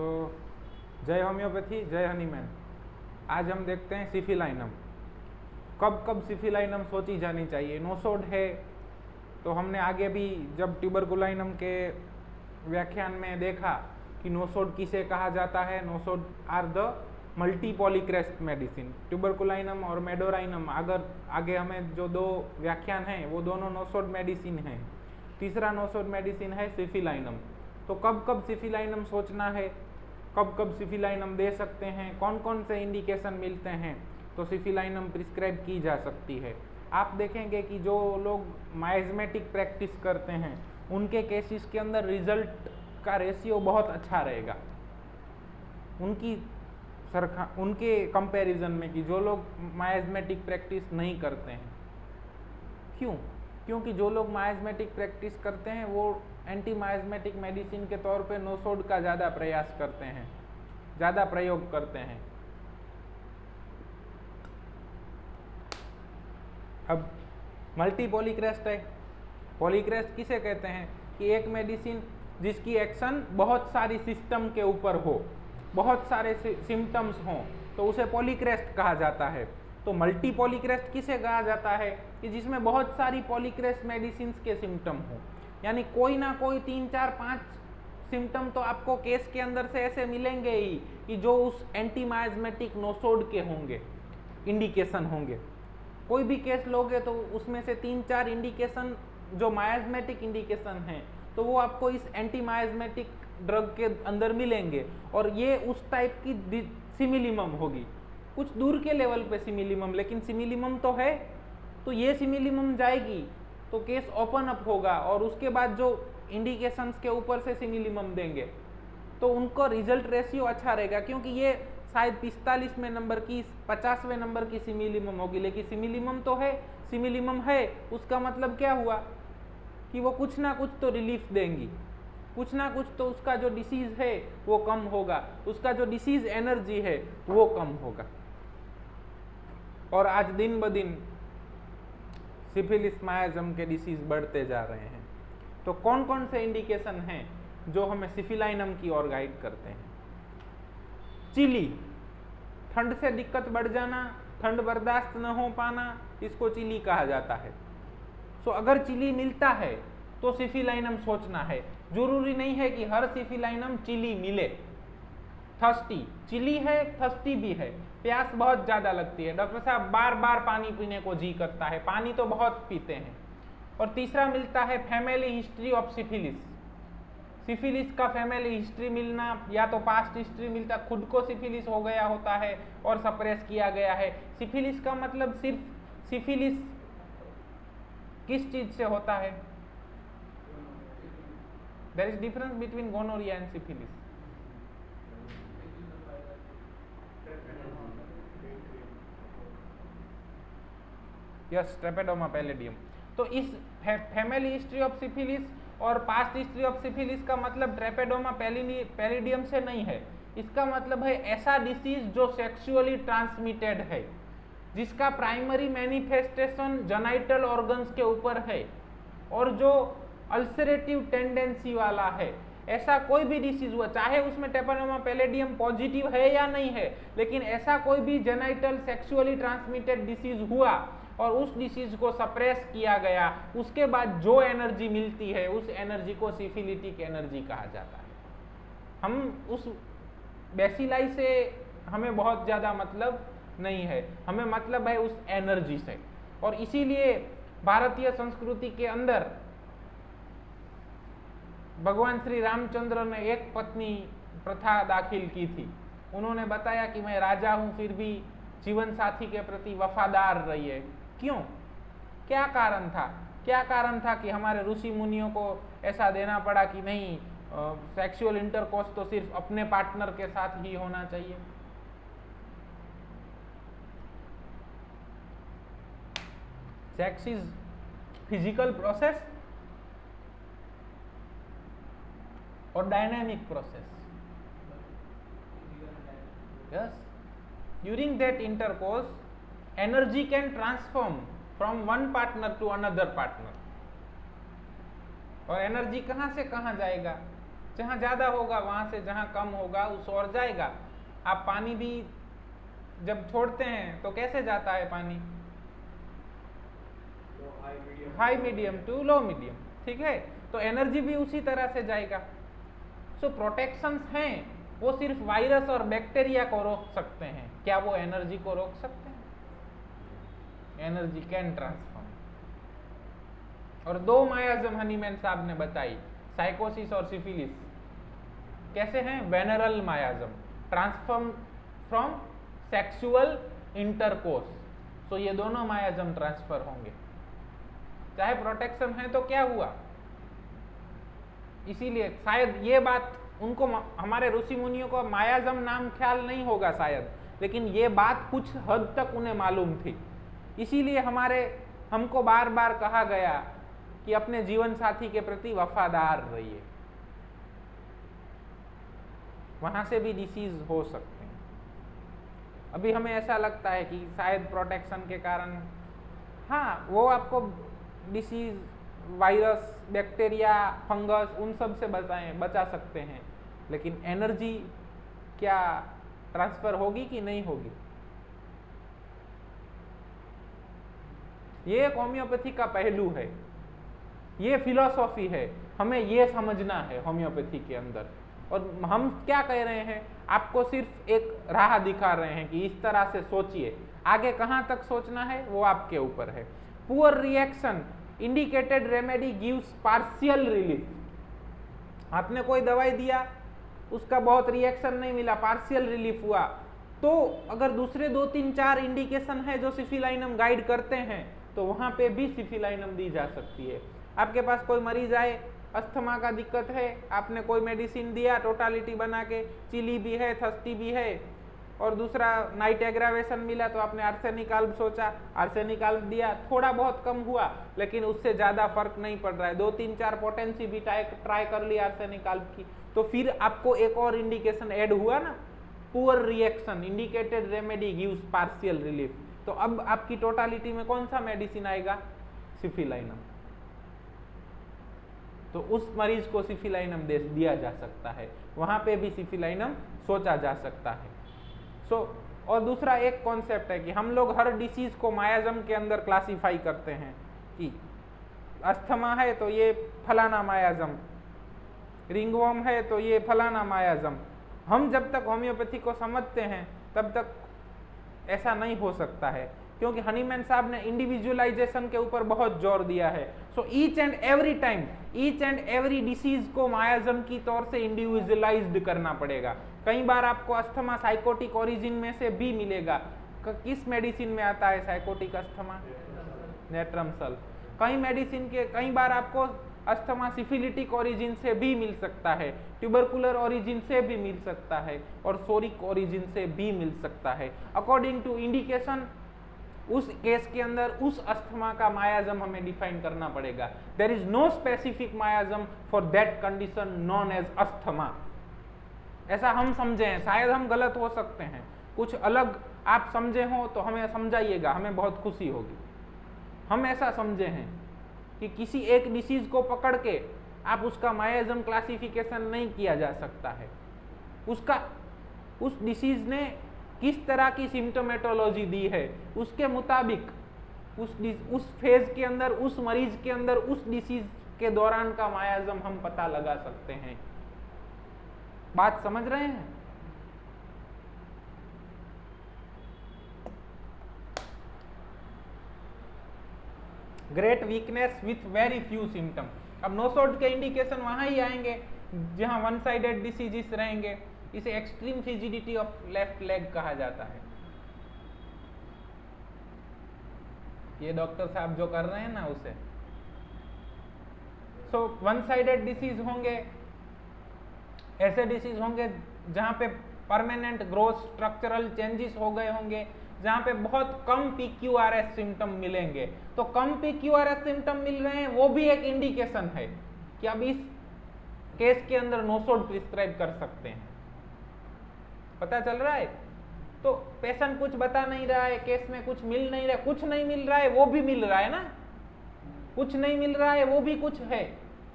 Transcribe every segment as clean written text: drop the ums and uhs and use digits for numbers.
तो जय होम्योपैथी, जय हनीमैन। आज हम देखते हैं सिफिलाइनम। कब कब सिफिलाइनम सोची जानी चाहिए। नोसोड है तो हमने आगे भी जब ट्यूबरकुलाइनम के व्याख्यान में देखा कि नोसोड किसे कहा जाता है। Nosode are the multi polycrest medicine. Tuberculinum और मेडोराइनम आगे हमें जो दो व्याख्यान हैं वो दोनों नोसोड मेडिसिन हैं। तीसरा नोसोड मेडिसिन है सिफिलाइनम। तो कब कब सिफिलाइनम सोचना है, कब कब सिफिलाइनम दे सकते हैं, कौन कौन से इंडिकेशन मिलते हैं तो सिफिलाइनम प्रिस्क्राइब की जा सकती है। आप देखेंगे कि जो लोग माइजमेटिक प्रैक्टिस करते हैं उनके केसेस के अंदर रिजल्ट का रेशियो बहुत अच्छा रहेगा उनके कंपैरिजन में कि जो लोग माइजमेटिक प्रैक्टिस नहीं करते हैं। क्यों? क्योंकि जो लोग माइजमेटिक प्रैक्टिस करते हैं वो एंटी माइजमेटिक मेडिसिन के तौर पे नोसोड का ज़्यादा प्रयास करते हैं, ज़्यादा प्रयोग करते हैं। अब मल्टी पॉलीक्रेस्ट है। पॉलीक्रेस्ट किसे कहते हैं कि एक मेडिसिन जिसकी एक्शन बहुत सारी सिस्टम के ऊपर हो, बहुत सारे सिम्टम्स हों, तो उसे पॉलीक्रेस्ट कहा जाता है। तो मल्टी पॉलीक्रेस्ट किसे कहा जाता है कि जिसमें बहुत सारी पॉलीक्रेस्ट मेडिसिन के सिम्टम हो, यानी कोई ना कोई 3, 4, 5 सिम्टम तो आपको केस के अंदर से ऐसे मिलेंगे ही कि जो उस एंटी माइजमेटिक नोसोड के होंगे, इंडिकेशन होंगे। कोई भी केस लोगे तो उसमें से 3, 4 इंडिकेशन जो माइजमेटिक इंडिकेशन हैं तो वो आपको इस एंटी माइजमेटिक ड्रग के अंदर मिलेंगे। और ये उस टाइप की सिमिलिमम होगी, कुछ दूर के लेवल पे सिमिलिमम, लेकिन सिमिलिमम तो है। तो ये सिमिलिमम जाएगी तो केस ओपन अप होगा और उसके बाद जो इंडिकेशंस के ऊपर से सिमिलिमम देंगे तो उनको रिजल्ट रेशियो अच्छा रहेगा, क्योंकि ये शायद 45वें नंबर की 50वें नंबर की सिमिलिमम होगी, लेकिन सिमिलिमम तो है। सिमिलिमम है उसका मतलब क्या हुआ कि वो कुछ ना कुछ तो रिलीफ देंगी, कुछ ना कुछ तो उसका जो डिसीज है वो कम होगा, उसका जो डिसीज एनर्जी है वो कम होगा। और आज दिन ब दिन सिफिलिस मायाजम के डिसीज बढ़ते जा रहे हैं। तो कौन कौन से इंडिकेशन हैं जो हमें सिफिलाइनम की ओर गाइड करते हैं। चिली, ठंड से दिक्कत बढ़ जाना, ठंड बर्दाश्त न हो पाना, इसको चिली कहा जाता है। सो अगर चिली मिलता है तो सिफिलाइनम सोचना है। जरूरी नहीं है कि हर सिफिलाइनम चिली मिले। थर्स्टी, चिली है, थर्स्टी भी है, प्यास बहुत ज्यादा लगती है, डॉक्टर साहब बार बार पानी पीने को जी करता है, पानी तो बहुत पीते हैं। और तीसरा मिलता है family history of syphilis. Syphilis का फैमिली हिस्ट्री मिलना, या तो पास्ट हिस्ट्री मिलता, खुद को सिफिलिस हो गया होता है और सप्रेस किया गया है। सिफिलिस का मतलब सिर्फ सिफिलिस किस चीज से होता है? There is difference between gonorrhoea and syphilis. Yes, treponema pallidum. तो इस फैमिली हिस्ट्री ऑफ सिफिलिस और पास्ट हिस्ट्री ऑफ सिफिलिस का मतलब ट्रेपेडोमा पैलेडियम से नहीं है। इसका मतलब है ऐसा डिसीज जो सेक्सुअली ट्रांसमिटेड है, जिसका प्राइमरी मैनिफेस्टेशन जेनाइटल ऑर्गन्स के ऊपर है और जो अल्सरेटिव टेंडेंसी वाला है। ऐसा कोई भी डिसीज हुआ, चाहे उसमें ट्रेपेडोमा पैलेडियम पॉजिटिव है या नहीं है, लेकिन ऐसा कोई भी जेनाइटल सेक्सुअली ट्रांसमिटेड डिसीज हुआ और उस डिसीज को सप्रेस किया गया, उसके बाद जो एनर्जी मिलती है उस एनर्जी को सिफिलिटिक एनर्जी कहा जाता है। हम उस बेसिलाई से हमें बहुत ज़्यादा मतलब नहीं है, हमें मतलब है उस एनर्जी से। और इसीलिए भारतीय संस्कृति के अंदर भगवान श्री रामचंद्र ने एक पत्नी प्रथा दाखिल की थी। उन्होंने बताया कि मैं राजा हूं फिर भी जीवन साथी के प्रति वफादार रहिए। क्यों? क्या कारण था? क्या कारण था कि हमारे ऋषि मुनियों को ऐसा देना पड़ा कि नहीं, सेक्सुअल इंटरकोर्स तो सिर्फ अपने पार्टनर के साथ ही होना चाहिए। सेक्स इज फिजिकल प्रोसेस और dynamic process. Yes, during that intercourse energy can transform from one partner to another partner। और एनर्जी कहां से कहां जाएगा? जहाँ ज़्यादा होगा वहाँ से जहाँ कम होगा उस ओर जाएगा। आप पानी भी जब छोड़ते हैं तो कैसे जाता है पानी? High medium to low medium, ठीक है। तो एनर्जी भी उसी तरह से जाएगा। सो प्रोटेक्शंस हैं, वो सिर्फ वायरस और बैक्टीरिया को रोक सकते हैं। क्या वो एनर्जी को रोक सकते हैं? Energy can transform. और दो मायाजम हनीमैन साहब ने बताई, साइकोसिस और सिफिलिस। कैसे हैं? Venereal miasm, transform from sexual intercourse. So ये दोनों मायाजम ट्रांसफर होंगे। चाहे प्रोटेक्शन है तो क्या हुआ? इसीलिए शायद ये बात उनको, हमारे ऋषि मुनियों को मायाजम नाम ख्याल नहीं होगा शायद, लेकिन ये बात कुछ हद तक उन्हें मालूम थी। इसीलिए हमको बार बार कहा गया कि अपने जीवन साथी के प्रति वफादार रहिए। वहां से भी डिसीज हो सकते हैं। अभी हमें ऐसा लगता है कि शायद प्रोटेक्शन के कारण, हाँ, वो आपको डिसीज, वायरस, बैक्टीरिया, फंगस, उन सब से बचा सकते हैं, लेकिन एनर्जी क्या ट्रांसफर होगी कि नहीं होगी? ये एक होम्योपैथी का पहलू है, ये फिलॉसफी है, हमें ये समझना है होम्योपैथी के अंदर। और हम क्या कह रहे हैं? आपको सिर्फ एक राह दिखा रहे हैं कि इस तरह से सोचिए। आगे कहाँ तक सोचना है वो आपके ऊपर है। Poor reaction indicated remedy gives partial relief. आपने कोई दवाई दिया, उसका बहुत रिएक्शन नहीं मिला, पार्शियल रिलीफ हुआ, तो अगर दूसरे 2, 3, 4 इंडिकेशन है जो सिफिलाइनम गाइड करते हैं, तो वहां पे भी सिफिलाइनम दी जा सकती है। आपके पास कोई मरीज आए, अस्थमा का दिक्कत है, आपने कोई मेडिसिन दिया टोटालिटी बना के, चिली भी है, थस्ती भी है, और दूसरा नाइट एग्रावेशन मिला, तो आपने आर्सेनिक आल्ब सोचा, आर्सेनिक आल्ब दिया, थोड़ा बहुत कम हुआ, लेकिन उससे ज़्यादा फर्क नहीं पड़ रहा है, 2, 3, 4 पोटेंसी भी ट्राई कर ली आर्सेनिक आल्ब की, तो फिर आपको एक और इंडिकेशन ऐड हुआ ना, poor reaction indicated remedy gives partial relief. तो अब आपकी टोटालिटी में कौन सा मेडिसिन आएगा? सिफिलाइनम। तो उस मरीज को सिफिलाइनम दिया जा सकता है, वहां पे भी सिफिलाइनम सोचा जा सकता है। और दूसरा एक कॉन्सेप्ट है कि हम लोग हर डिसीज को मायाजम के अंदर क्लासिफाई करते हैं कि अस्थमा है तो ये फलाना मायाजम, रिंगवर्म है तो ये फलाना मायाजम। हम जब तक होम्योपैथी को समझते हैं तब तक ऐसा नहीं हो सकता है, क्योंकि हनीमैन साहब ने इंडिविजुअलाइजेशन के ऊपर बहुत जोर दिया है। So each and every time, each and every disease को मायाजम की तौर से इंडिविजुअलाइज्ड करना पड़ेगा। कई बार आपको अस्थमा साइकोटिक ओरिजिन में से भी मिलेगा। किस मेडिसिन में आता है साइकोटिक अस्थमा? नेट्रमसल। कई बार आपको अस्थमा सिफिलिटिक ओरिजिन से भी मिल सकता है, ट्यूबरकुलर ओरिजिन से भी मिल सकता है, और सोरिक ओरिजिन से भी मिल सकता है। अकॉर्डिंग टू इंडिकेशन उस केस के अंदर उस अस्थमा का मायाजम हमें डिफाइन करना पड़ेगा। There is no specific miasm for that condition known as asthma. ऐसा हम समझे हैं, शायद हम गलत हो सकते हैं, कुछ अलग आप समझे हो तो हमें समझाइएगा, हमें बहुत खुशी होगी। हम ऐसा समझे हैं कि किसी एक डिसीज को पकड़ के आप उसका मायाजम क्लासिफिकेशन नहीं किया जा सकता है। उस डिसीज ने किस तरह की सिम्टोमेटोलॉजी दी है, उसके मुताबिक उस फेज के अंदर, उस मरीज के अंदर, उस डिसीज के दौरान का मायाजम हम पता लगा सकते हैं। बात समझ रहे हैं? Great weakness with very few symptom. अब नोसोड के इंडिकेशन वहां ही आएंगे जहां वन साइडेड डिसीजेस रहेंगे। इसे एक्सट्रीम फिजिडिटी ऑफ लेफ्ट लेग कहा जाता है। ये डॉक्टर साहब जो कर रहे हैं ना उसे। सो वन साइडेड डिसीज होंगे, ऐसे डिसीज होंगे जहां पे परमानेंट ग्रोथ स्ट्रक्चरल चेंजेस हो गए होंगे, जहां पे बहुत कम PQRS सिम्टम मिलेंगे। तो कम PQRS सिम्टम मिल रहे हैं, वो भी एक इंडिकेशन है कि अब इस केस के अंदर नोसोड प्रिस्क्राइब कर सकते हैं। पता चल रहा है? तो पेशेंट कुछ बता नहीं रहा है, केस में कुछ मिल नहीं रहा है, कुछ नहीं मिल रहा है वो भी मिल रहा है ना, कुछ नहीं मिल रहा है वो भी कुछ है,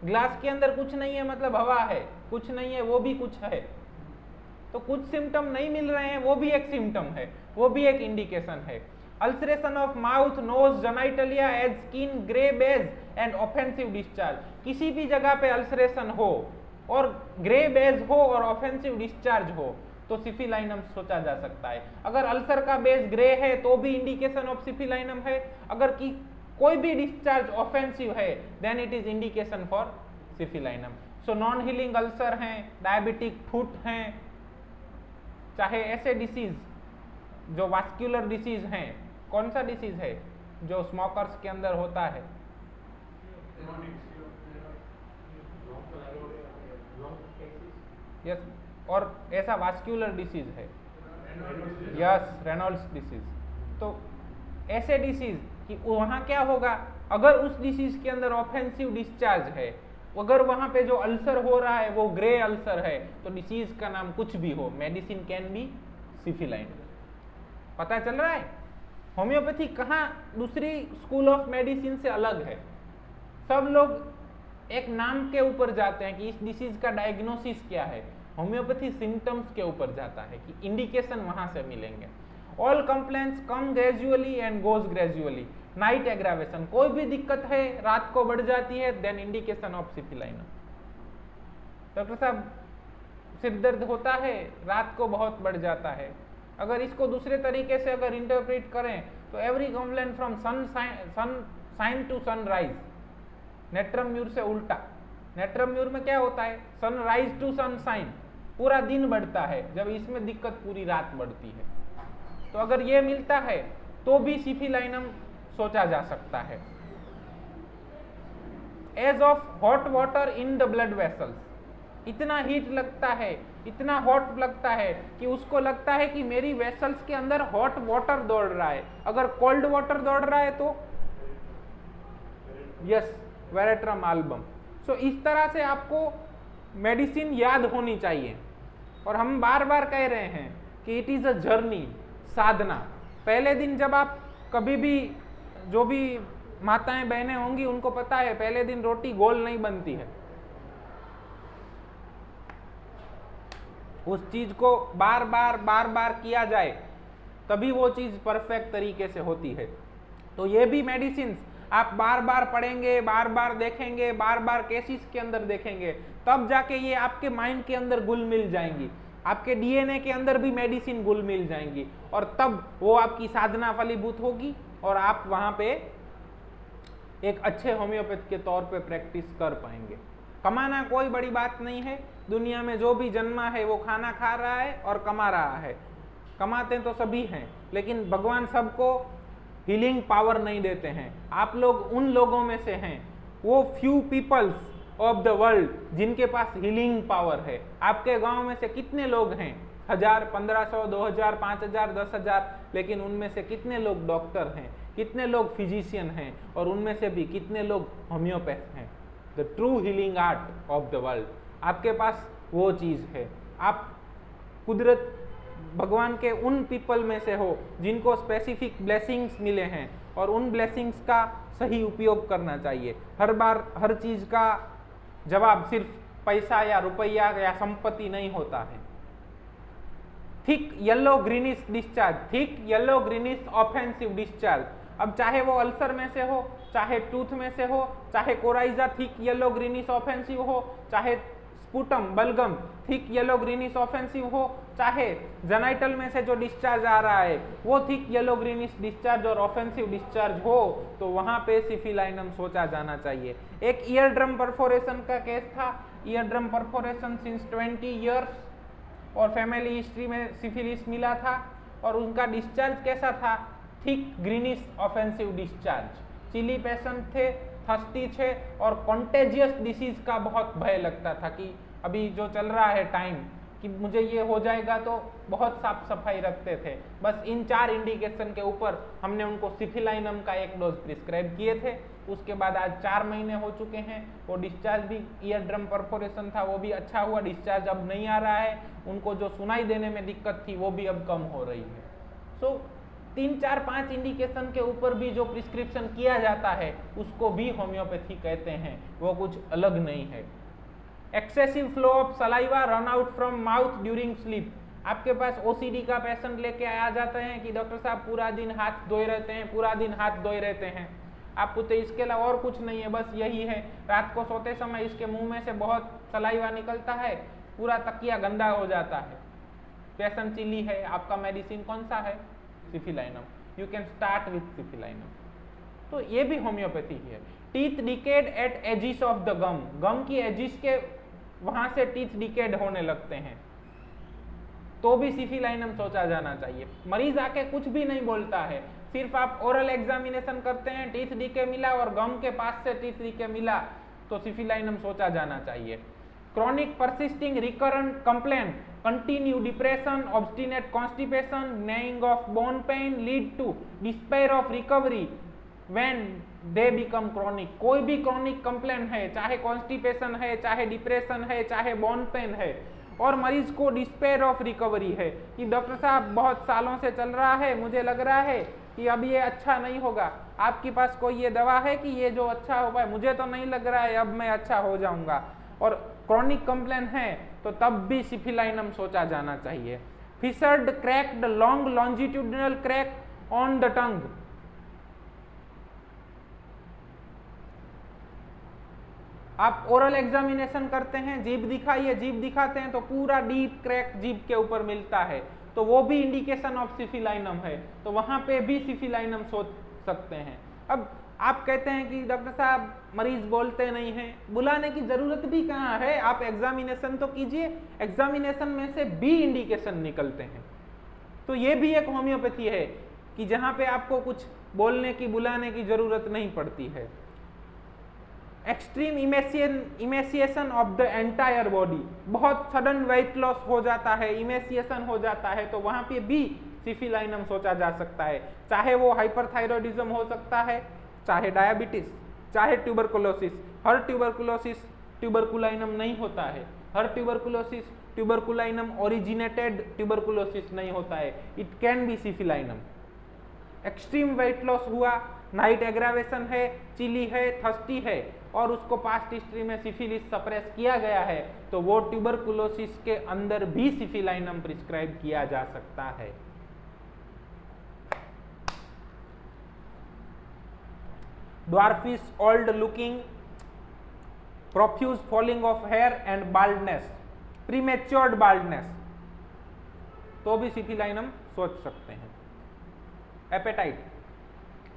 ग्लास के अंदर कुछ नहीं है मतलब हवा है, कुछ नहीं है वो भी कुछ है। तो कुछ सिम्टम नहीं मिल रहे हैं वो भी एक सिम्टम है, वो भी एक इंडिकेशन है। Ulceration of mouth, nose, genitalia as skin, grey beige and offensive discharge. किसी भी जगह पे अल्सरेशन हो और ग्रे बेज हो और ऑफेंसिव डिस्चार्ज हो तो सिफिलाइनम सोचा जा सकता है। अगर अल्सर का बेस ग्रे है तो भी इंडिकेशन ऑफ सिफिलाइनम है। अगर की कोई भी डिस्चार्ज ऑफेंसिव है then it is indication for syphilinum. So non healing ulcer हैं, डायबिटिक फुट हैं, चाहे ऐसे डिसीज जो वास्कुलर डिसीज हैं, कौन सा डिसीज है जो स्मोकर्स के अंदर होता है? यस, और ऐसा वास्कुलर डिसीज है, यस, रेनॉल्ड्स डिसीज। तो ऐसे डिसीज कि वहां क्या होगा, अगर उस डिसीज के अंदर ऑफेंसिव डिस्चार्ज है, अगर वहां पे जो अल्सर हो रहा है वो ग्रे अल्सर है, तो डिसीज का नाम कुछ भी हो, मेडिसिन कैन बी सिफिलाइन। पता चल रहा है होम्योपैथी कहाँ दूसरी स्कूल ऑफ मेडिसिन से अलग है। सब लोग एक नाम के ऊपर जाते हैं कि इस डिसीज का डायग्नोसिस क्या है, होम्योपैथी सिम्टम्स के ऊपर जाता है कि इंडिकेशन वहां से मिलेंगे। All complaints come gradually and goes gradually. Night aggravation, कोई भी दिक्कत है रात को बढ़ जाती है देन इंडिकेशन ऑफ सिफिलाइनम। डॉक्टर साहब सिर दर्द होता है, रात को बहुत बढ़ जाता है, अगर इसको दूसरे तरीके से अगर इंटरप्रेट करें तो every complaint from sign to sunrise, natrum mur से उल्टा। नेट्रम म्यूर में क्या होता है, सनराइज टू सनसाइन, पूरा दिन बढ़ता है, जब इसमें दिक्कत पूरी रात बढ़ती है। तो अगर ये मिलता है तो भी सिफिलाइनम सोचा जा सकता है। As of hot water in the blood vessels, इतना हीट लगता है, इतना हॉट लगता है कि उसको लगता है कि मेरी वेसल्स के अंदर हॉट वाटर दौड़ रहा है। अगर कोल्ड वाटर दौड़ रहा है तो यस, वेरेट्रम आल्बम। सो इस तरह से आपको मेडिसिन याद होनी चाहिए। और हम बार बार कह रहे हैं कि इट इज अ जर्नी, साधना। पहले दिन जब आप कभी भी, जो भी माताएं बहनें होंगी उनको पता है पहले दिन रोटी गोल नहीं बनती है। उस चीज को बार बार किया जाए तभी वो चीज परफेक्ट तरीके से होती है। तो ये भी मेडिसिन आप बार बार पढ़ेंगे, बार बार देखेंगे, बार बार केसेस के अंदर देखेंगे, तब जाके ये आपके माइंड के अंदर घुल मिल जाएंगी, आपके डीएनए के अंदर भी मेडिसिन घुल मिल जाएंगी, और तब वो आपकी साधना फलीभूत होगी और आप वहां पे एक अच्छे होम्योपैथ के तौर पे प्रैक्टिस कर पाएंगे। कमाना कोई बड़ी बात नहीं है, दुनिया में जो भी जन्मा है वो खाना खा रहा है और कमा रहा है। कमाते तो सभी हैं, लेकिन भगवान सबको हीलिंग पावर नहीं देते हैं। आप लोग उन लोगों में से हैं, वो few peoples of the world जिनके पास हीलिंग पावर है। आपके गांव में से कितने लोग हैं, 1000, 1500, 2000, 5000, 10,000, लेकिन उनमें से कितने लोग डॉक्टर हैं, कितने लोग फिजिशियन हैं, और उनमें से भी कितने लोग होम्योपैथ हैं। The true healing art of the world, आपके पास वो चीज़ है। आप कुदरत भगवान के उन पीपल में से हो जिनको स्पेसिफिक ब्लेसिंग्स मिले हैं, और उन ब्लेसिंग्स का सही उपयोग करना चाहिए। हर बार हर चीज़ का जवाब सिर्फ पैसा या रुपया या संपत्ति नहीं होता है। Thick yellow greenish discharge, thick yellow greenish offensive discharge, अब चाहे वो अल्सर में से हो, चाहे टूथ में से हो, चाहे coryza thick yellow greenish offensive हो, चाहे स्पुटम बलगम थिक येलो ग्रीनिश ऑफेंसिव हो, चाहे जेनाइटल में से जो डिस्चार्ज आ रहा है वो थिक येलो ग्रीनिश डिस्चार्ज और ऑफेंसिव डिस्चार्ज हो, तो वहां पे सिफिलाइनम सोचा जाना चाहिए। एक ईयर ड्रम परफोरेशन का केस था, ear drum perforation since 20 years, और फैमिली हिस्ट्री में सिफिलिस मिला था, और उनका डिस्चार्ज कैसा था, thick greenish offensive discharge. Chilly patient थे, थर्स्टी थे, और कॉन्टेजियस डिसीज का बहुत भय लगता था कि अभी जो चल रहा है टाइम कि मुझे ये हो जाएगा, तो बहुत साफ सफाई रखते थे। बस इन 4 इंडिकेशन के ऊपर हमने उनको सिफिलाइनम का 1 डोज प्रिस्क्राइब किए थे। उसके बाद आज 4 महीने हो चुके हैं, वो डिस्चार्ज भी, ईयर ड्रम परफोरेशन था वो भी अच्छा हुआ, डिस्चार्ज अब नहीं आ रहा है, उनको जो सुनाई देने में दिक्कत थी वो भी अब कम हो रही है। सो 3, 4, 5 इंडिकेशन के ऊपर भी जो प्रिस्क्रिप्शन किया जाता है उसको भी होम्योपैथी कहते हैं, वो कुछ अलग नहीं है। Excessive flow of saliva run out from mouth during sleep. आपके पास ओसीडी का पेशेंट लेके आ जाते हैं कि डॉक्टर साहब पूरा दिन हाथ धोए रहते हैं, पूरा दिन हाथ धोए रहते हैं, आपको तो इसके अलावा और कुछ नहीं है, बस यही है, रात को सोते समय इसके मुंह में से बहुत सलाइवा निकलता है, पूरा तकिया गंदा हो जाता है, पेशेंट चिली है, आपका मेडिसिन कौन सा है? Syphilinum. You can start with syphilinum. तो ये भी होम्योपैथी है। Teeth decayed at edges of the gum, gum की एजिस के वहां से टीथ डिकेड होने लगते हैं, तो भी सिफिलाइनम सोचा जाना चाहिए। मरीज आके कुछ भी नहीं बोलता है, सिर्फ आप ओरल एग्जामिनेशन करते हैं, टीथ डीके मिला और गम के पास से टीथ डीके मिला, तो सिफिलाइनम सोचा जाना चाहिए। Chronic persisting recurrent complaint, continue depression, obstinate constipation, gnawing of bone pain lead to despair of recovery when they become chronic. कोई भी क्रॉनिक कंप्लेंट है, चाहे कॉन्स्टिपेशन है, चाहे डिप्रेशन है, चाहे बोन पेन है, और मरीज को डिस्पेयर ऑफ रिकवरी है कि डॉक्टर साहब बहुत सालों से चल रहा है, मुझे लग रहा है कि अब ये अच्छा नहीं होगा, आपके पास कोई ये दवा है कि ये जो अच्छा हो पाए? मुझे तो नहीं लग रहा है अब मैं अच्छा हो जाऊंगा, और क्रॉनिक कंप्लेंट है, तो तब भी सिफिलाइनम सोचा जाना चाहिए। Fissured cracked long longitudinal crack on the tongue, आप ओरल एग्जामिनेशन करते हैं, जीभ दिखाइए, जीभ दिखाते हैं तो पूरा डीप क्रैक जीभ के ऊपर मिलता है, तो वो भी इंडिकेशन ऑफ सिफिलाइनम है, तो वहां पे भी सिफिलाइनम सोच सकते हैं। अब आप कहते हैं कि डॉक्टर साहब मरीज बोलते नहीं हैं, बुलाने की जरूरत भी कहाँ है, आप एग्जामिनेशन तो कीजिए, एग्जामिनेशन में से भी इंडिकेशन निकलते हैं। तो ये भी एक होम्योपैथी है कि जहां पे आपको कुछ बोलने की, बुलाने की जरूरत नहीं पड़ती है। Extreme emaciation of the entire body, बहुत सडन वेट लॉस हो जाता है, इमेसिएशन हो जाता है, तो वहां पे भी सिफिलाइनम सोचा जा सकता है। चाहे वो हाइपरथायरॉयडिज्म हो सकता है, चाहे डायबिटीज, चाहे ट्यूबरकुलोसिस। हर ट्यूबरकुलोसिस ट्यूबरकुलाइनम नहीं होता है, हर ट्यूबरकुलोसिस ट्यूबरकुलाइनम ओरिजिनेटेड ट्यूबरकुलोसिस नहीं होता है, it can be syphilinum. Extreme weight loss हुआ, नाइट एग्रावेशन है, चिली है, थर्स्टी है, और उसको पास्ट हिस्ट्री में सिफिलिस सप्रेस किया गया है, तो वो ट्यूबरकुलोसिस के अंदर भी सिफिलाइनम प्रिस्क्राइब किया जा सकता है। Dwarfish, old looking, profuse falling of hair and baldness, premature baldness, तो भी सिफिलाइनम सोच सकते हैं। Appetite,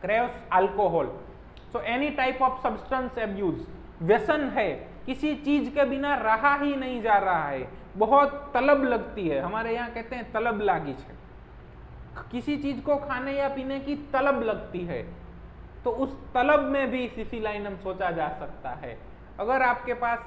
craves alcohol, so any type of substance abuse, व्यसन है, किसी चीज के बिना रहा ही नहीं जा रहा है, बहुत तलब लगती है, हमारे यहाँ कहते हैं तलब लागिच है, किसी चीज को खाने या पीने की तलब लगती है, तो उस तलब में भी सिफिलाइनम सोचा जा सकता है। अगर आपके पास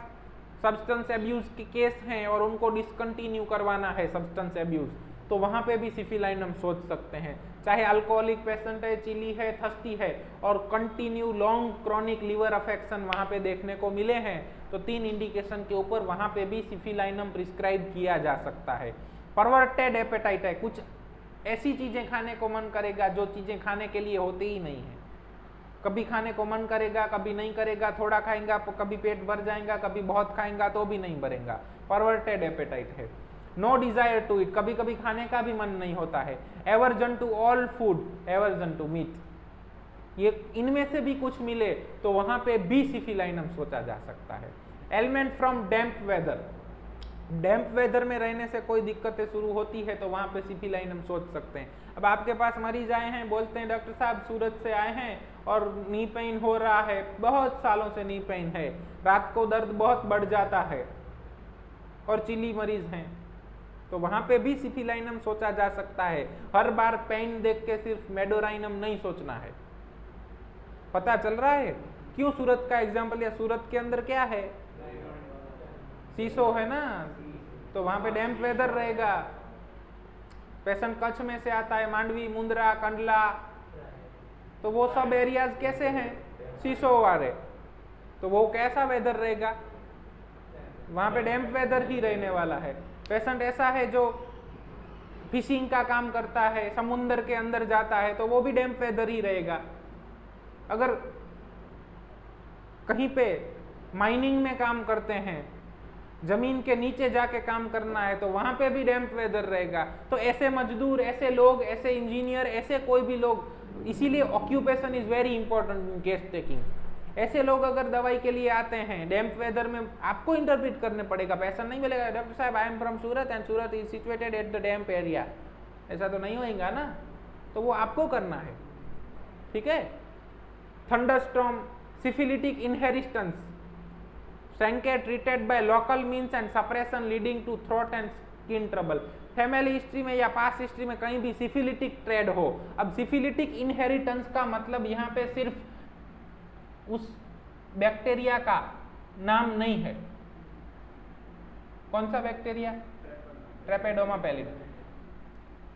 सब्सटेंस एब्यूज के केस हैं और उनको डिसकंटिन्यू करवाना है सब्सटेंस एब्यूज, तो वहां पे भी सिफिलाइनम सोच सकते हैं। चाहे अल्कोहलिक पेशेंट है, चिली है, थर्स्टी है, और continue long chronic liver affection वहां पे देखने को मिले हैं, तो 3 इंडिकेशन के ऊपर वहां पे भी सिफिलाइनम प्रिस्क्राइब किया जा सकता है। परवर्टेड एपेटाइट है, कुछ ऐसी चीजें खाने को मन करेगा जो चीजें खाने के लिए होती ही नहीं है, कभी खाने को मन करेगा, कभी नहीं करेगा, थोड़ा खाएंगा कभी पेट भर जाएगा, कभी बहुत खाएंगा तो भी नहीं भरेगा, परवर्टेड एपेटाइट है। नो डिजायर टू इट, कभी कभी खाने का भी मन नहीं होता है। Aversion to all food, aversion to meat, ये इनमें से भी कुछ मिले तो वहां पे भी सिफिलाइनम सोचा जा सकता है। Element from damp weather, damp weather में रहने से कोई दिक्कतें शुरू होती है तो वहां पे सिफिलाइनम सोच सकते हैं। अब आपके पास मरीज आए हैं, बोलते हैं डॉक्टर साहब सूरत से आए हैं और नी पेन हो रहा है, बहुत सालों से नी पेन है, रात को दर्द बहुत बढ़ जाता है, और चिली मरीज हैं, तो वहां पे भी सिफिलाइनम सोचा जा सकता है। हर बार पेन देख के सिर्फ मेडोराइनम नहीं सोचना है। पता चल रहा है क्यों सूरत का एग्जाम्पल लिया? सूरत के अंदर क्या है? सीसो है ना, तो वहां पे डैम्प वेदर रहेगा। पेशेंट कच्छ में से आता है, मांडवी, मुंद्रा, कंडला, तो वो सब एरियाज कैसे हैं? सीसो वाले, तो वो कैसा वेदर रहेगा? वहां पे डैम्प वेदर ही रहने वाला है। पेशेंट ऐसा है जो फिशिंग का काम करता है, समुद्र के अंदर जाता है, तो वो भी डैम्प वेदर ही रहेगा। अगर कहीं पे माइनिंग में काम करते हैं, जमीन के नीचे जाके काम करना है, तो वहां पे भी डैम्प वेदर रहेगा। तो ऐसे मजदूर, ऐसे लोग, ऐसे इंजीनियर, ऐसे कोई भी लोग, इसीलिए occupation is very important in case taking. ऐसे लोग अगर दवाई के लिए आते हैं डैम्प वेदर में, आपको इंटरप्रेट करने पड़ेगा, पैसा नहीं मिलेगा। डॉक्टर साहब I am from Surat and Surat is situated at the damp area, ऐसा तो नहीं होगा ना, तो वो आपको करना है, ठीक है। Thunderstorm, syphilitic inheritance, Sankey treated by local means and suppression leading to throat and skin trouble। Family history में या पास्ट हिस्ट्री में कहीं भी सिफिलिटिक ट्रेड हो। अब सिफिलिटिक इनहेरिटेंस का मतलब यहाँ पे सिर्फ उस बैक्टीरिया का नाम नहीं है। कौन सा बैक्टीरिया? ट्रेपेडोमा पैलिडी।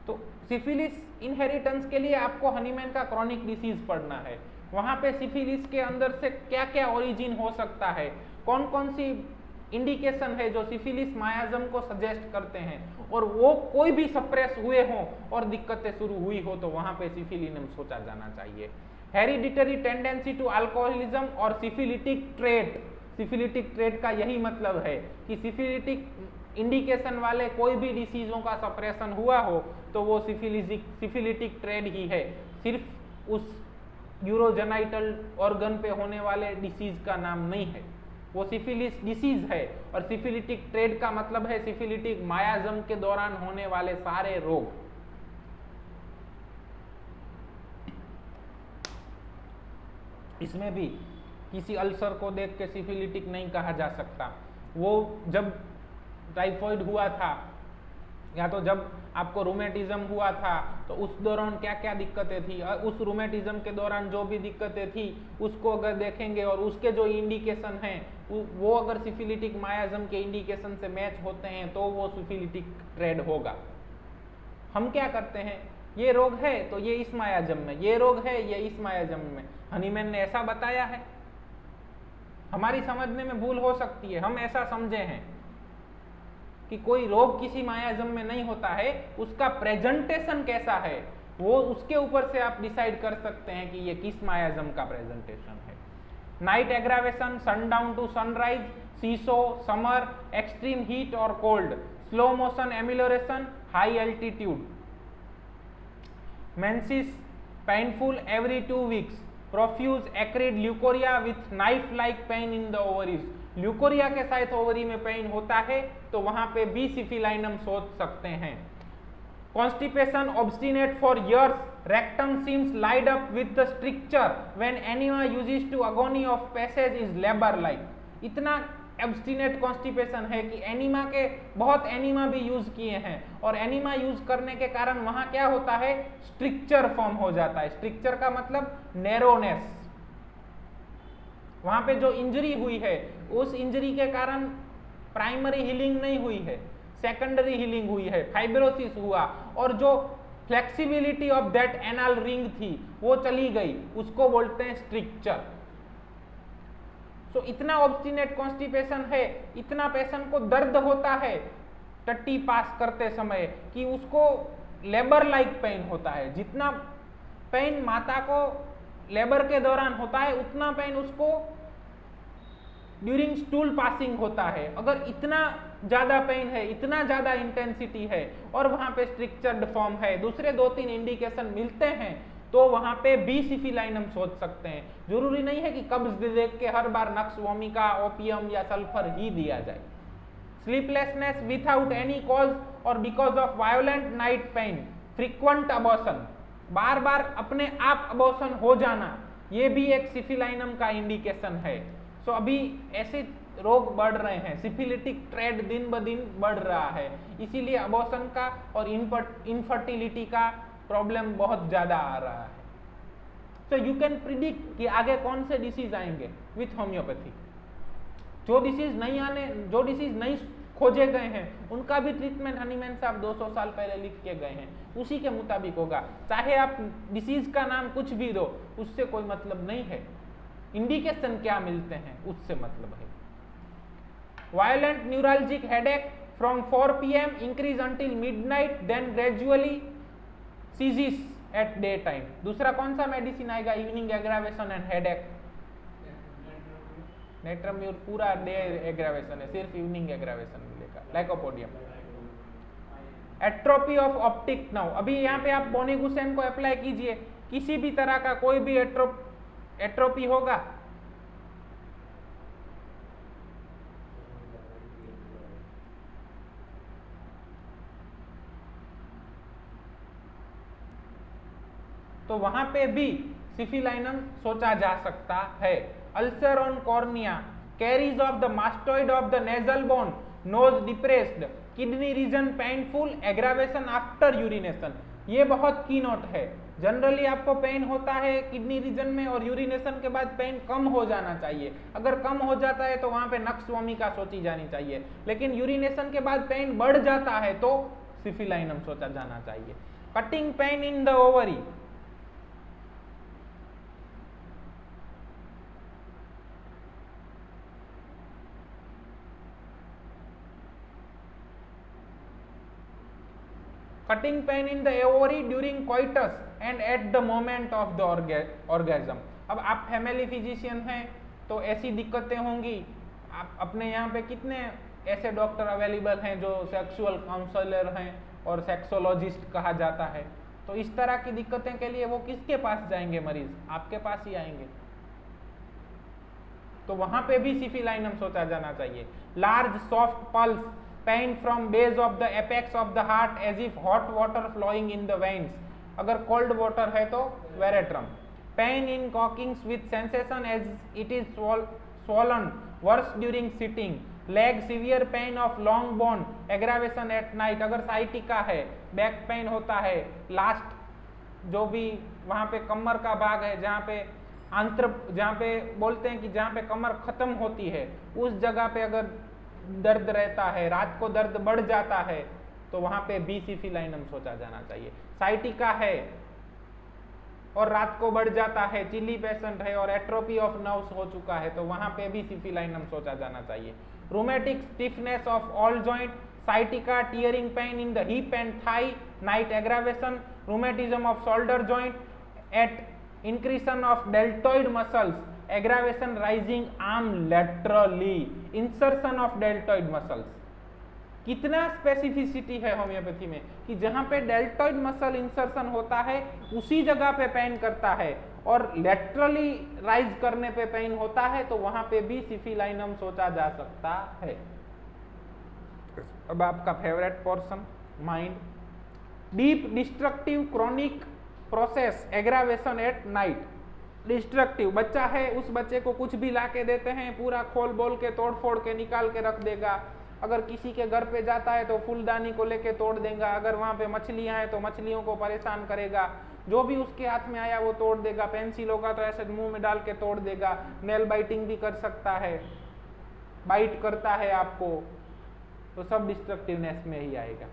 तो सिफिलिस इनहेरिटेंस के लिए आपको हनीमैन का क्रॉनिक डिसीज पढ़ना है। वहां पे सिफिलिस के अंदर से क्या क्या ओरिजिन हो सकता है, कौन कौन सी इंडिकेशन है जो सिफिलिस मायाजम को सजेस्ट करते हैं, और वो कोई भी सप्रेस हुए हों और दिक्कतें शुरू हुई हो तो वहां पे सिफिलिनम सोचा जाना चाहिए। हेरिडिटरी टेंडेंसी टू अल्कोहलिज्म और सिफिलिटिक ट्रेट, सिफिलिटिक ट्रेट का यही मतलब है कि सिफिलिटिक इंडिकेशन वाले कोई भी डिसीजों का सप्रेशन हुआ हो तो वो सिफिलिटिक ट्रेड ही है, सिर्फ उस यूरोजेनाइटल ऑर्गन पे होने वाले डिसीज का नाम नहीं है, वो सिफिलिस डिसीज है। और सिफिलिटिक ट्रेड का मतलब है सिफिलिटिक मायाजम के दौरान होने वाले सारे रोग। इसमें भी किसी अल्सर को देख के सिफिलिटिक नहीं कहा जा सकता। वो जब टाइफॉइड हुआ था या तो जब आपको रूमेटिज्म हुआ था तो उस दौरान क्या क्या दिक्कतें थी, उस रूमेटिज्म के दौरान जो भी दिक्कतें थी उसको अगर देखेंगे और उसके जो इंडिकेशन हैं वो अगर सिफिलिटिक मायाजम के इंडिकेशन से मैच होते हैं तो वो सिफिलिटिक ट्रेड होगा। हम क्या करते हैं, ये रोग है तो ये इस मायाजम में, ये रोग है ये इस मायाजम में, हनीमैन ने ऐसा बताया है। हमारी समझने में भूल हो सकती है, हम ऐसा समझे हैं कि कोई रोग किसी मायाजम में नहीं होता है, उसका प्रेजेंटेशन कैसा है वो उसके ऊपर से आप डिसाइड कर सकते हैं कि ये किस मायाजम का प्रेजेंटेशन है। Night aggravation, sundown to sunrise, seashore, summer, extreme heat और cold, slow motion amelioration, high altitude, menses, painful every 2 weeks, profuse acrid leucorrhoea with knife like pain in the ovaries. Leucorrhoea के साथ ovary में pen होता है तो वहां पे भी सिफिलाइनम सोच सकते हैं। Constipation obstinate for years, rectum seems tied up with the stricture when enema uses to agony of passage is labour like. इतना एब्स्टिनेट कॉन्स्टिपेशन है कि एनिमा के बहुत एनिमा भी यूज किए हैं और एनिमा यूज करने के कारण वहां क्या होता है, स्ट्रिक्चर फॉर्म हो जाता है। स्ट्रिक्चर का मतलब नैरोनेस। वहां पे जो इंजरी हुई है उस इंजरी के कारण प्राइमरी हीलिंग नहीं हुई है, सेकेंडरी हीलिंग हुई है, फाइब्रोसिस हुआ और जो flexibility of that anal ring थी वो चली गई, उसको बोलते हैं स्ट्रिक्चर। सो इतना ऑब्स्टिनेट कॉन्स्टिपेशन है, इतना पेशेंट को दर्द होता है टट्टी पास करते समय कि उसको लेबर लाइक पेन होता है। जितना पेन माता को लेबर के दौरान होता है उतना पेन उसको ड्यूरिंग स्टूल पासिंग होता है। अगर इतना ज्यादा पेन है, इतना ज्यादा इंटेंसिटी है और वहां पे स्ट्रिक्चर्ड फॉर्म है, दूसरे 2-3 इंडिकेशन मिलते हैं तो वहां पे बी सिफिलाइनम सोच सकते हैं। जरूरी नहीं है कि कब्ज देख के हर बार नक्स वोमिका, ओपियम या सल्फर ही दिया जाए। स्लीपलेसनेस विदाउट एनी कॉज और because of violent night pain, frequent abortion, बार बार अपने आप अबॉर्शन हो जाना, ये भी एक सिफिलाइनम का इंडिकेशन है। सो अभी ऐसे रोग बढ़ रहे हैं, सिफिलिटिक ट्रेड दिन ब दिन बढ़ रहा है, इसीलिए अबॉर्शन का और इनफर्टिलिटी का प्रॉब्लम बहुत ज्यादा आ रहा है। सो यू कैन प्रिडिक्ट कि आगे कौन से डिसीज आएंगे विथ होम्योपैथी। जो डिसीज नहीं खोजे गए हैं उनका भी ट्रीटमेंट हनीमैन साहब 200 साल पहले लिख के गए हैं, उसी के मुताबिक होगा। चाहे आप डिसीज का नाम कुछ भी दो, उससे कोई मतलब नहीं है, इंडिकेशन क्या मिलते हैं उससे मतलब है। Violent neuralgic headache, from 4 PM increase until midnight then gradually ceases at day time. दूसरा कौन सा मेडिसिन आएगा? Evening aggravation and headache. Natrum mur पूरा डे एग्रावेशन है, सिर्फ इवनिंग एग्रावेशन मिलेगा। Lycopodium. Atrophy of optic nerve, अभी यहाँ पे आप बोनीगुसेन को अप्लाई कीजिए, किसी भी तरह का कोई भी एट्रोपी होगा, तो वहां पे भी सिफिलाइनम सोचा जा सकता है। Ulcer on cornea, caries of the mastoid of the nasal bone, nose depressed, kidney region painful, aggravation after urination. ये बहुत की नोट है। जनरली आपको पेन होता है किडनी रीजन में और यूरिनेशन के बाद पेन कम हो जाना चाहिए। अगर कम हो जाता है तो वहां पे नक्स वोमिका सोची जानी चाहिए, लेकिन यूरिनेशन के बाद पेन बढ़ जाता है तो सिफिलाइनम सोचा जाना चाहिए। Cutting pen in the ovary, cutting pain in the ovary during coitus and at the moment of the orgasm। अब आप फैमिली फिजिशियन हैं तो ऐसी दिक्कतें होंगी। आप अपने यहाँ पे कितने ऐसे डॉक्टर अवेलेबल हैं जो सेक्सुअल काउंसलर हैं और सेक्सोलॉजिस्ट कहा जाता है, तो इस तरह की दिक्कतें के लिए वो किसके पास जाएंगे? मरीज आपके पास ही आएंगे। तो वहां पे भी सिफिलाइनम सोचा जाना चाहिए। Large soft pulse, pain from base of the apex of the heart as if hot water flowing in the veins, अगर कोल्ड वाटर है तो veratrum. Pain in cockings with sensation as it is swollen worse during sitting, leg severe pain of long bone, aggravation at night, अगर sciatica है, back pain होता है, last जो भी वहां पे कमर का भाग है जहाँ पे जहाँ पे बोलते हैं कि जहाँ पे कमर खत्म होती है उस जगह पे अगर दर्द रहता है, रात को दर्द बढ़ जाता है, तो वहां पे भी सिफिलाइनम सोचा जाना चाहिए। साइटिका है और रात को बढ़ जाता है, चिली पेशेंट है और एट्रोपी ऑफ नर्व्स हो चुका है, तो वहां पे भी सिफिलाइनम सोचा जाना चाहिए। Rheumatic stiffness of all joint, sciatica, tearing pain in the hip and thigh, night aggravation, rheumatism of shoulder joint at incretion of deltoid muscles, aggravation rising arm laterally, insertion of deltoid muscles। कितना specificity है homeopathy में कि जहां पे deltoid muscle insertion होता है उसी जगह पे पेन करता है और लेटरली राइज करने पे पेन होता है, तो वहां पे भी सिफिलाइनम सोचा जा सकता है। अब आपका favourite portion, mind. Deep destructive chronic process, aggravation at night. Destructive बच्चा है, उस बच्चे को कुछ भी ला के देते हैं, पूरा खोल बोल के तोड़ फोड़ के निकाल के रख देगा। अगर किसी के घर पे जाता है तो फूलदानी को लेके तोड़ देगा, अगर वहां पे मछलियां हैं तो मछलियों को परेशान करेगा, जो भी उसके हाथ में आया वो तोड़ देगा, पेंसिल होगा तो ऐसे मुंह में डाल के तोड़ देगा, नेल बाइटिंग भी कर सकता है, बाइट करता है आपको, तो सब डिस्ट्रक्टिवनेस में ही आएगा।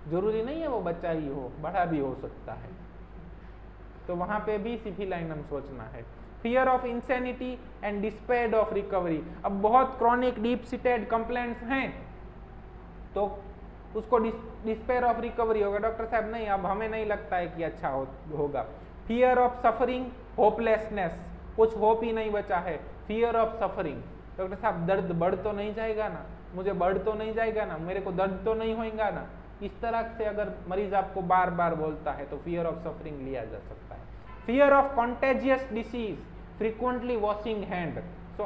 जरूरी नहीं है वो बच्चा ही हो, बड़ा भी हो सकता है, तो वहां पे भी सिफिलाइनम सोचना है। Fear of insanity and despair of recovery, अब बहुत क्रॉनिक डीप सीटेड कंप्लेंट्स हैं तो उसको डिस्पेयर ऑफ रिकवरी होगा, डॉक्टर साहब नहीं अब हमें नहीं लगता है कि अच्छा होगा। फियर ऑफ सफरिंग, होपलेसनेस, कुछ होप ही नहीं बचा है, फियर ऑफ सफरिंग, डॉक्टर साहब दर्द बढ़ तो नहीं जाएगा ना, मुझे बढ़ तो नहीं जाएगा ना, मेरे को दर्द तो नहीं होगा ना, इस तरह से अगर मरीज आपको बार बार बोलता है तो फियर ऑफ सफरिंग लिया जा सकता है। Fear of contagious disease, frequently washing hand, तो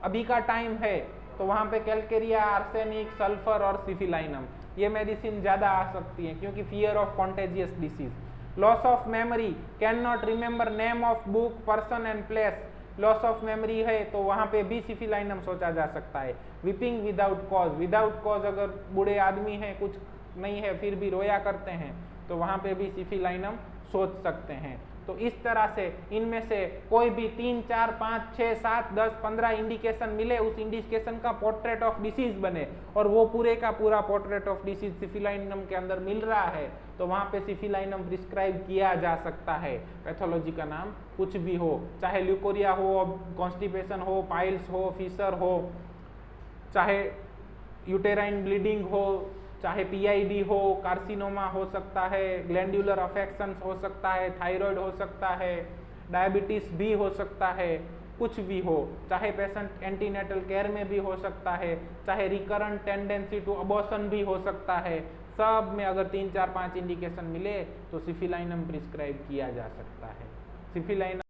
अभी का टाइम है तो वहां पे कैलकेरिया, आर्सेनिक, सल्फर और सिफिलाइनम ये मेडिसिन ज्यादा आ सकती है क्योंकि fear of contagious disease. Loss of memory, can not remember name of book, person and place, loss of memory है तो वहां पे भी सिफिलाइनम सोचा जा सकता है। वीपिंग विदाउट कॉज, अगर बूढ़े आदमी हैं, कुछ नहीं है फिर भी रोया करते हैं, तो वहां पे भी सिफिलाइनम सोच सकते हैं। तो इस तरह से इनमें से कोई भी 3, 4, 5, 6, 7, 10, 15 इंडिकेशन मिले, उस इंडिकेशन का पोर्ट्रेट ऑफ डिसीज बने और वो पूरे का पूरा पोर्ट्रेट ऑफ डिसीज सिफिलाइनम के अंदर मिल रहा है, तो वहां पे सिफिलाइनम प्रिस्क्राइब किया जा सकता है। पैथोलॉजी का नाम कुछ भी हो, चाहे ल्यूकोरिया हो, कॉन्स्टिपेशन हो, पाइल्स हो, फिशर हो, चाहे यूटेराइन ब्लीडिंग हो, चाहे पीआईडी हो, कार्सिनोमा हो सकता है, ग्लैंडुलर अफेक्शंस हो सकता है, थायराइड हो सकता है, डायबिटीज भी हो सकता है, कुछ भी हो, चाहे पेशेंट एंटीनेटल केयर में भी हो सकता है, चाहे रिकरेंट टेंडेंसी टू अबॉर्शन भी हो सकता है, सब में अगर 3 4 5 इंडिकेशन मिले तो सिफिलाइनम प्रिस्क्राइब किया जा सकता है। सिफिलाइनम